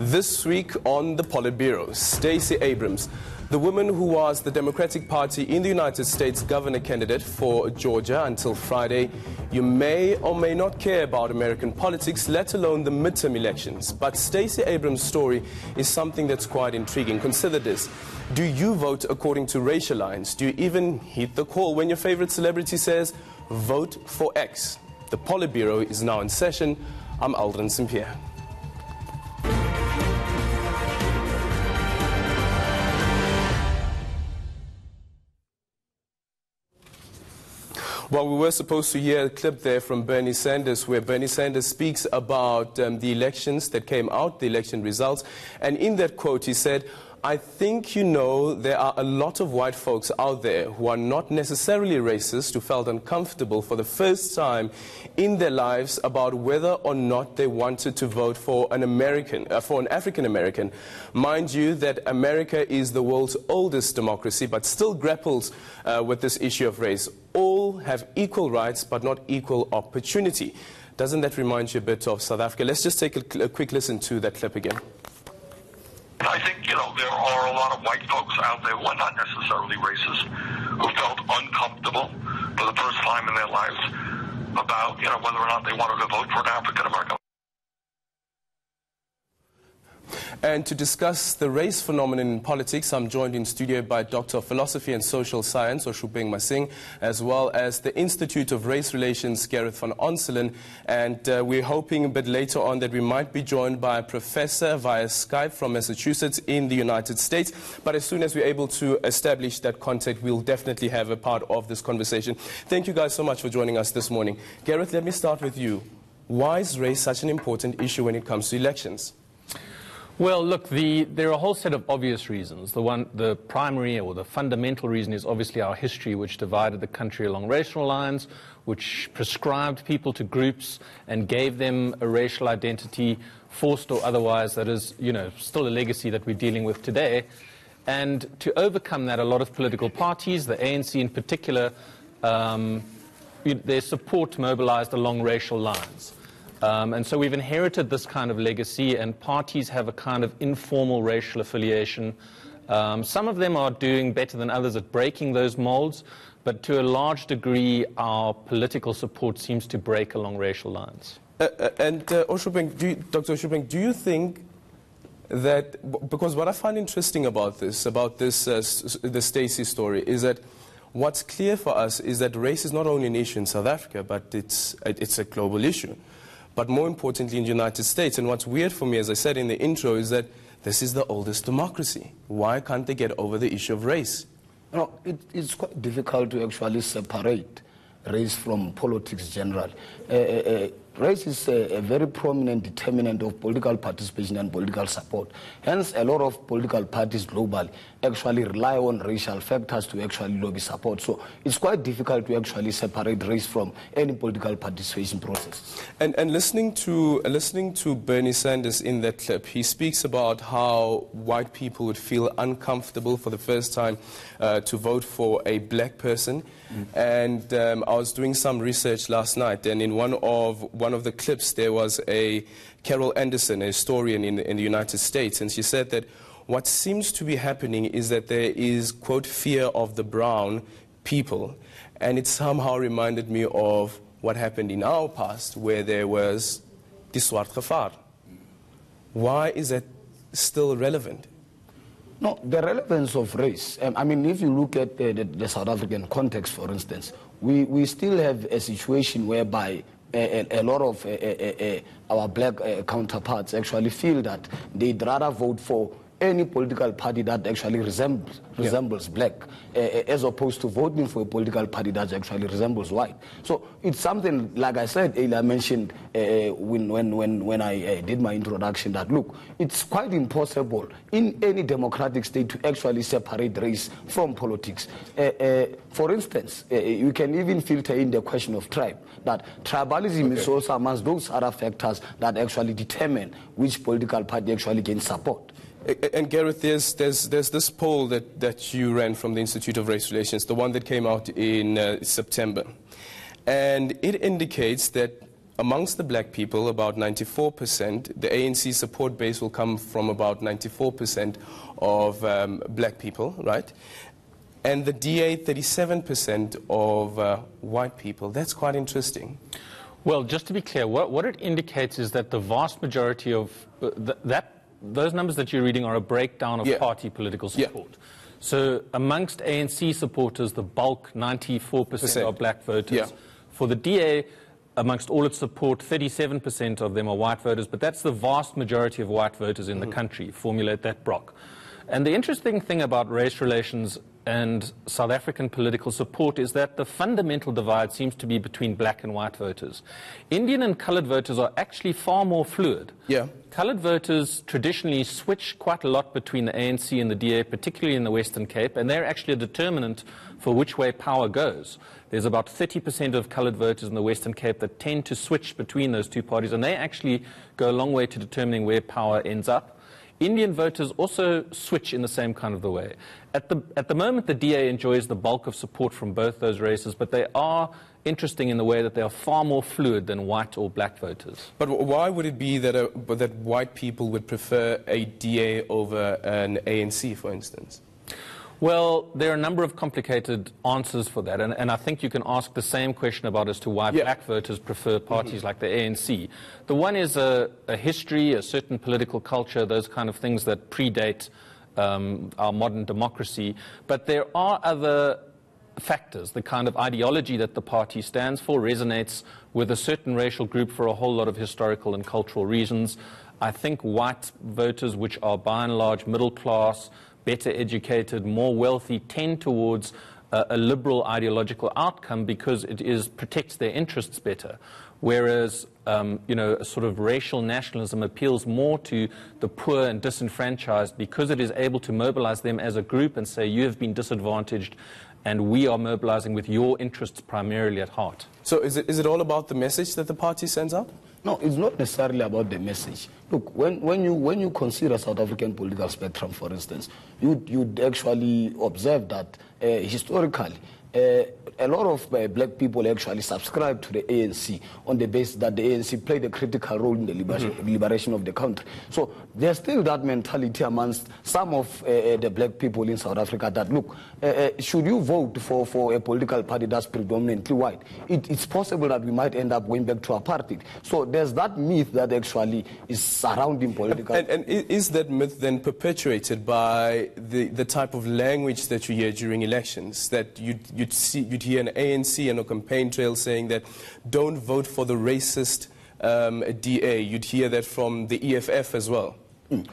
This week on the Politbureau, Stacey Abrams, the woman who was the Democratic Party in the United States governor candidate for Georgia until Friday. You may or may not care about American politics, let alone the midterm elections. But Stacey Abrams' story is something that's quite intriguing. Consider this. Do you vote according to racial lines? Do you even heed the call when your favorite celebrity says, vote for X? The Politbureau is now in session. I'm Aldrin St. Pierre. Well, we were supposed to hear a clip there from Bernie Sanders where Bernie Sanders speaks about the elections that came out, the election results. And in that quote, he said, I think you know there are a lot of white folks out there who are not necessarily racist, who felt uncomfortable for the first time in their lives about whether or not they wanted to vote for an African American. Mind you that America is the world's oldest democracy, but still grapples with this issue of race. All have equal rights, but not equal opportunity. Doesn't that remind you a bit of South Africa? Let's just take a quick listen to that clip again. I think, there are a lot of white folks out there who are not necessarily racist, who felt uncomfortable for the first time in their lives about, whether or not they wanted to vote for an African American. And to discuss the race phenomenon in politics, I'm joined in studio by Doctor of Philosophy and Social Science, Oshupeng Masing, as well as the Institute of Race Relations, Gareth van Onselen. And we're hoping a bit later on that we might be joined by a professor via Skype from Massachusetts in the United States. But as soon as we're able to establish that contact, we'll definitely have a part of this conversation. Thank you guys so much for joining us this morning. Gareth, let me start with you. Why is race such an important issue when it comes to elections? Well, look, there are a whole set of obvious reasons. The primary or the fundamental reason is obviously our history, which divided the country along racial lines, which prescribed people to groups and gave them a racial identity, forced or otherwise, that is, still a legacy that we're dealing with today. And to overcome that, a lot of political parties, the ANC in particular, their support mobilized along racial lines. And so we've inherited this kind of legacy, and parties have a kind of informal racial affiliation. Some of them are doing better than others at breaking those molds, but to a large degree, our political support seems to break along racial lines. Dr. Oshupeng, do you think that, because what I find interesting about this the Stacey story, is that what's clear for us is that race is not only an issue in South Africa, but it's a global issue. But more importantly in the United States. And what's weird for me, as I said in the intro, is that this is the oldest democracy. Why can't they get over the issue of race? It's quite difficult to actually separate race from politics generally. Race is a very prominent determinant of political participation and political support. Hence, a lot of political parties globally actually rely on racial factors to actually lobby support. So it's quite difficult to actually separate race from any political participation process. And listening to Bernie Sanders in that clip, he speaks about how white people would feel uncomfortable for the first time to vote for a black person. And I was doing some research last night, and in one of the clips there was a Carol Anderson, a historian in the United States, and she said that what seems to be happening is that there is, quote, fear of the brown people, and it somehow reminded me of what happened in our past where there was the swart gevaar. Why is that still relevant? No, the relevance of race, if you look at the South African context, for instance, we still have a situation whereby a lot of our black counterparts actually feel that they'd rather vote for any political party that actually resembles black, as opposed to voting for a political party that actually resembles white. So it's something, like I said earlier, I mentioned when I did my introduction, that look, it's quite impossible in any democratic state to actually separate race from politics. For instance, you can even filter in the question of tribe, that tribalism is also amongst those other factors that actually determine which political party actually gains support. And Gareth, there's this poll that you ran from the Institute of Race Relations, the one that came out in September. And it indicates that amongst the black people, about 94%, the ANC support base will come from about 94% of black people, right? And the DA, 37% of white people. That's quite interesting. Well, just to be clear, what it indicates is that the vast majority of those numbers that you're reading are a breakdown of party political support. Yeah. So amongst ANC supporters, the bulk, 94% are black voters. Yeah. For the DA, amongst all its support, 37% of them are white voters, but that's the vast majority of white voters in the country. Formulate that block. And the interesting thing about race relations and South African political support is that the fundamental divide seems to be between black and white voters. Indian and coloured voters are actually far more fluid. Yeah. Coloured voters traditionally switch quite a lot between the ANC and the DA, particularly in the Western Cape, and they're actually a determinant for which way power goes. There's about 30% of coloured voters in the Western Cape that tend to switch between those two parties, and they actually go a long way to determining where power ends up. Indian voters also switch in the same kind of the way. At the moment, the DA enjoys the bulk of support from both those races, but they are interesting in the way that they are far more fluid than white or black voters. But why would it be that, that white people would prefer a DA over an ANC, for instance? Well, there are a number of complicated answers for that, and I think you can ask the same question about as to why black voters prefer parties like the ANC. The one is a history, a certain political culture, those kind of things that predate our modern democracy. But there are other factors. The kind of ideology that the party stands for resonates with a certain racial group for a whole lot of historical and cultural reasons. I think white voters, which are by and large middle class, better educated, more wealthy, tend towards a liberal ideological outcome because it protects their interests better. Whereas, a sort of racial nationalism appeals more to the poor and disenfranchised because it is able to mobilize them as a group and say, you have been disadvantaged and we are mobilizing with your interests primarily at heart. So is it all about the message that the party sends out? No, it's not necessarily about the message. Look, when you consider South African political spectrum, for instance, you'd actually observe that historically, a lot of black people actually subscribe to the ANC on the basis that the ANC played a critical role in the liberation of the country. So there's still that mentality amongst some of the black people in South Africa that, look, should you vote for a political party that's predominantly white, it's possible that we might end up going back to apartheid. So there's that myth that actually is surrounding political... And is that myth then perpetuated by the type of language that you hear during elections, that you'd hear an ANC and a campaign trail saying that don't vote for the racist DA. You'd hear that from the EFF as well.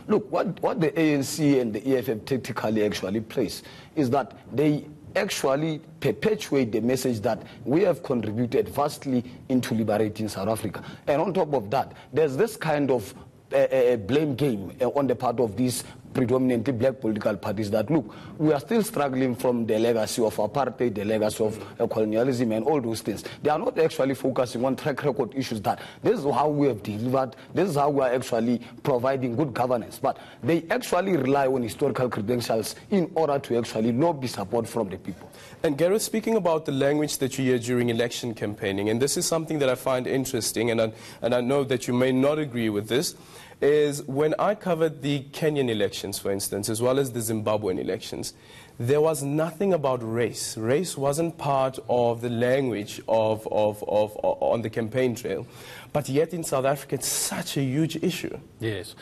Look, what the ANC and the EFF tactically actually plays is that they actually perpetuate the message that we have contributed vastly into liberating South Africa. And on top of that, there's this kind of blame game on the part of these predominantly black political parties that, look, we are still struggling from the legacy of apartheid, the legacy of colonialism and all those things. They are not actually focusing on track record issues that this is how we have delivered, this is how we are actually providing good governance. But they actually rely on historical credentials in order to actually lobby support from the people. And Gareth, speaking about the language that you hear during election campaigning, and this is something that I find interesting, and I know that you may not agree with this, is when I covered the Kenyan elections, for instance, as well as the Zimbabwean elections, there was nothing about race. Race wasn't part of the language on the campaign trail. But yet in South Africa, it's such a huge issue. Yes.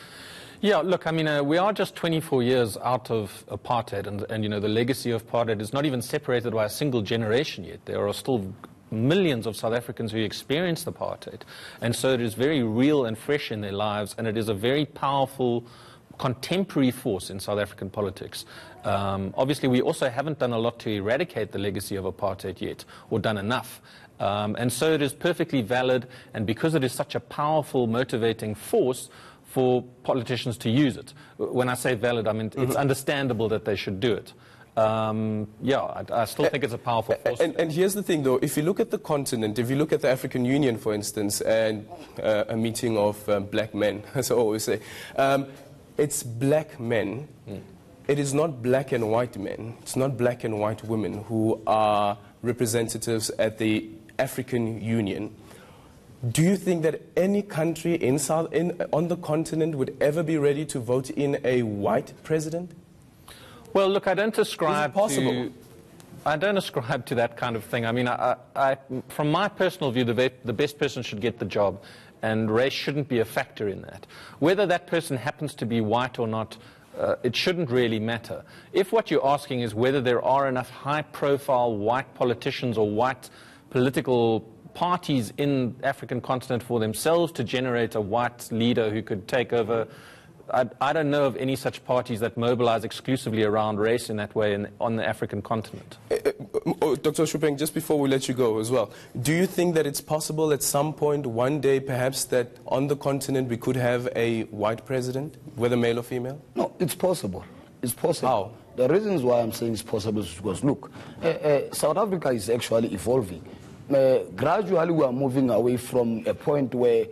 Yeah, look, I mean, we are just 24 years out of apartheid, and the legacy of apartheid is not even separated by a single generation yet. There are still millions of South Africans who experienced apartheid. And so it is very real and fresh in their lives, and it is a very powerful contemporary force in South African politics. Obviously, we also haven't done a lot to eradicate the legacy of apartheid yet, or done enough. And so it is perfectly valid, and because it is such a powerful, motivating force, for politicians to use it. When I say valid, I mean it's understandable that they should do it. I still think it's a powerful force. And here's the thing, though. If you look at the continent, if you look at the African Union, for instance, and a meeting of black men, as I always say, it's black men. It is not black and white men. It's not black and white women who are representatives at the African Union. Do you think that any country on the continent would ever be ready to vote in a white president? Well, look, I don't ascribe Is it possible? to... I don't ascribe to that kind of thing. I mean, from my personal view, the best person should get the job, and race shouldn't be a factor in that. Whether that person happens to be white or not, it shouldn't really matter. If what you're asking is whether there are enough high-profile white politicians or white political parties in the African continent for themselves to generate a white leader who could take over, I don't know of any such parties that mobilize exclusively around race in that way on the African continent. Dr. Shupeng, just before we let you go as well, do you think that it's possible at some point, one day perhaps, that on the continent we could have a white president, whether male or female? No, it's possible. It's possible. How? The reasons why I'm saying it's possible is because, look, South Africa is actually evolving. Gradually we are moving away from a point where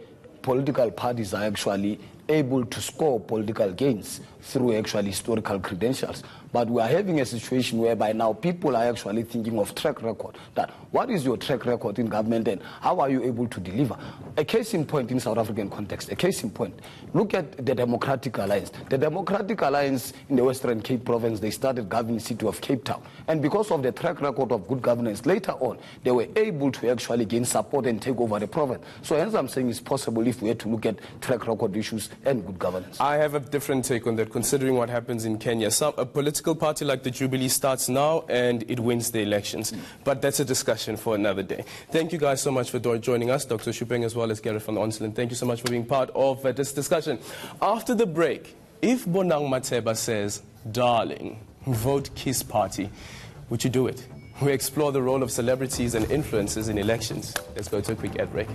political parties are actually able to score political gains through actually historical credentials. But we are having a situation whereby now people are actually thinking of track record. That what is your track record in government and how are you able to deliver? A case in point in South African context, a case in point. Look at the Democratic Alliance. The Democratic Alliance in the Western Cape Province, they started governing the city of Cape Town. And because of the track record of good governance, later on, they were able to actually gain support and take over the province. So hence I'm saying it's possible if we had to look at track record issues and good governance. I have a different take on that, considering what happens in Kenya. A political party like the Jubilee starts now and it wins the elections. But that's a discussion for another day. Thank you guys so much for joining us, Dr. Shupeng as well as Gareth van Onselen. Thank you so much for being part of this discussion. After the break, if Bonang Matheba says, darling, vote Kiss Party, would you do it? We explore the role of celebrities and influencers in elections. Let's go to a quick ad break.